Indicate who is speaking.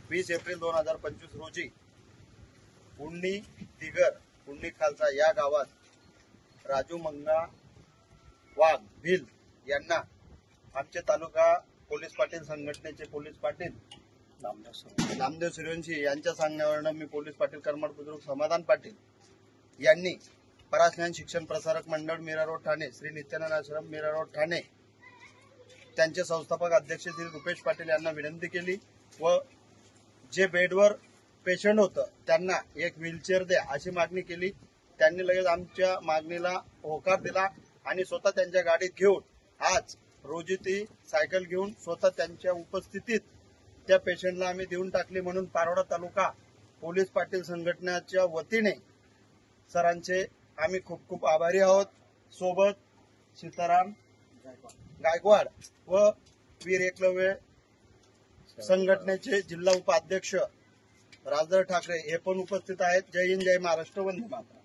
Speaker 1: 20 April 2025 रोजी पुण्णी दिगर पुण्णी खालसा या गावात राजू मंगा वाघ भिल यांना आमचे तालुका पोलीस पाटील संघटनेचे पोलीस पाटील नामदेव सूर्यवंशी यांच्या सांगण्यावरून मी पोलीस पाटील कर्मठ बुद्रुक समाधान पाटील यांनी पराज्ञान शिक्षण प्रसारक मंडळ मीरा रोड ठाणे श्री नित्यानंद आश्रम मीरा रोड ठाणे त्यांचे संस्थापक अध्यक्ष श्री रुपेश पाटील यांना विनंती केली व जे बेडवर पेशंट होतं त्यांना एक व्हीलचेअर द्या अशी मागणी केली। त्यांनी लगेच आमच्या मागणीला होकार दिला आणि स्वतः त्यांच्या गाडीत घेऊन आज रोजी ती सायकल घेऊन स्वतः त्यांच्या उपस्थितीत त्या पेशंटला आम्ही देऊन टाकली। म्हणून पारोडा तालुका पोलीस पाटील संघटनेच्या वतीने सरांचे आम्ही खूप खूप आभारी आहोत। सोबत सीताराम गायकवाड व वीर एकलव्य संघटनेचे जिल्हा उपाध्यक्ष राजदर ठाकरे हे पण उपस्थित आहेत। जय हिंद, जय महाराष्ट्र, वंदे मातरम।